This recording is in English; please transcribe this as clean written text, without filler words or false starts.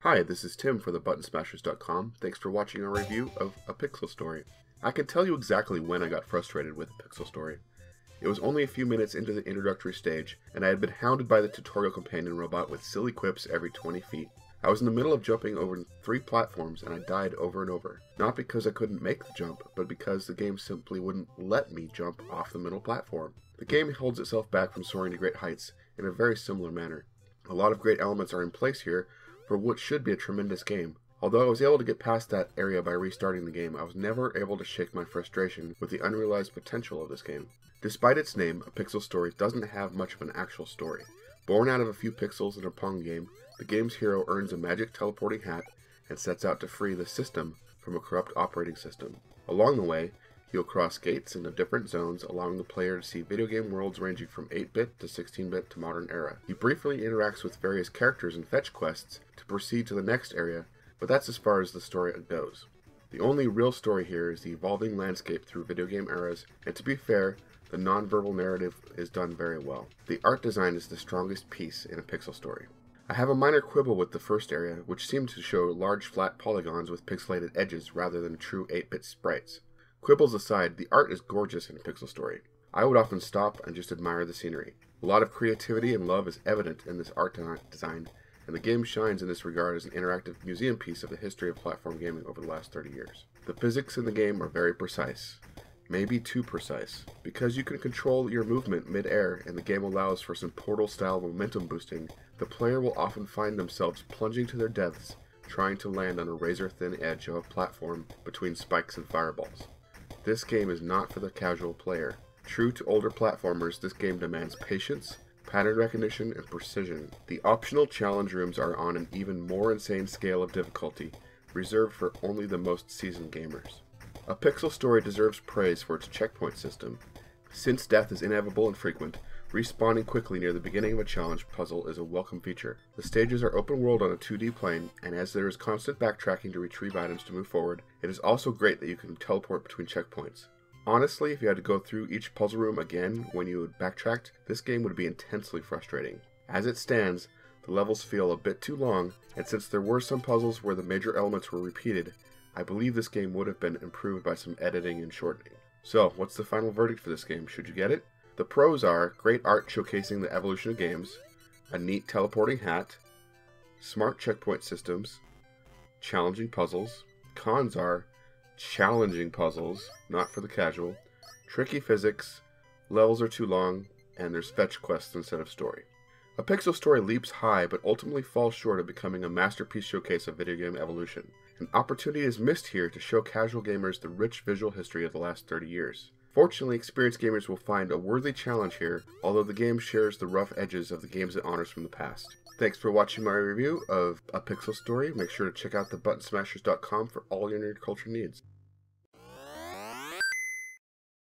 Hi, this is Tim for thebuttonsmashers.com. Thanks for watching our review of A Pixel Story. I can tell you exactly when I got frustrated with A Pixel Story. It was only a few minutes into the introductory stage, and I had been hounded by the tutorial companion robot with silly quips every 20 feet. I was in the middle of jumping over 3 platforms and I died over and over. Not because I couldn't make the jump, but because the game simply wouldn't let me jump off the middle platform. The game holds itself back from soaring to great heights in a very similar manner. A lot of great elements are in place here for what should be a tremendous game. Although I was able to get past that area by restarting the game, I was never able to shake my frustration with the unrealized potential of this game. Despite its name, A Pixel Story doesn't have much of an actual story. Born out of a few pixels in a Pong game, the game's hero earns a magic teleporting hat and sets out to free the system from a corrupt operating system. Along the way, he'll cross gates into different zones, allowing the player to see video game worlds ranging from 8-bit to 16-bit to modern era. He briefly interacts with various characters and fetch quests to proceed to the next area, but that's as far as the story goes. The only real story here is the evolving landscape through video game eras, and to be fair, the non-verbal narrative is done very well. The art design is the strongest piece in A Pixel Story. I have a minor quibble with the first area, which seemed to show large flat polygons with pixelated edges rather than true 8-bit sprites. Quibbles aside, the art is gorgeous in A Pixel Story. I would often stop and just admire the scenery. A lot of creativity and love is evident in this art design, and the game shines in this regard as an interactive museum piece of the history of platform gaming over the last 30 years. The physics in the game are very precise. Maybe too precise. Because you can control your movement mid-air and the game allows for some Portal-style momentum boosting, the player will often find themselves plunging to their deaths, trying to land on a razor-thin edge of a platform between spikes and fireballs. This game is not for the casual player. True to older platformers, this game demands patience, pattern recognition, and precision. The optional challenge rooms are on an even more insane scale of difficulty, reserved for only the most seasoned gamers. A Pixel Story deserves praise for its checkpoint system. Since death is inevitable and frequent, respawning quickly near the beginning of a challenge puzzle is a welcome feature. The stages are open world on a 2D plane, and as there is constant backtracking to retrieve items to move forward, it is also great that you can teleport between checkpoints. Honestly, if you had to go through each puzzle room again when you had backtracked, this game would be intensely frustrating. As it stands, the levels feel a bit too long, and since there were some puzzles where the major elements were repeated, I believe this game would have been improved by some editing and shortening. So, what's the final verdict for this game? Should you get it? The pros are great art showcasing the evolution of games, a neat teleporting hat, smart checkpoint systems, challenging puzzles. Cons are challenging puzzles, not for the casual, tricky physics, levels are too long, and there's fetch quests instead of story. A Pixel Story leaps high but ultimately falls short of becoming a masterpiece showcase of video game evolution. An opportunity is missed here to show casual gamers the rich visual history of the last 30 years. Fortunately, experienced gamers will find a worthy challenge here, although the game shares the rough edges of the games it honors from the past. Thanks for watching my review of A Pixel Story. Make sure to check out thebuttonsmashers.com for all your nerd culture needs.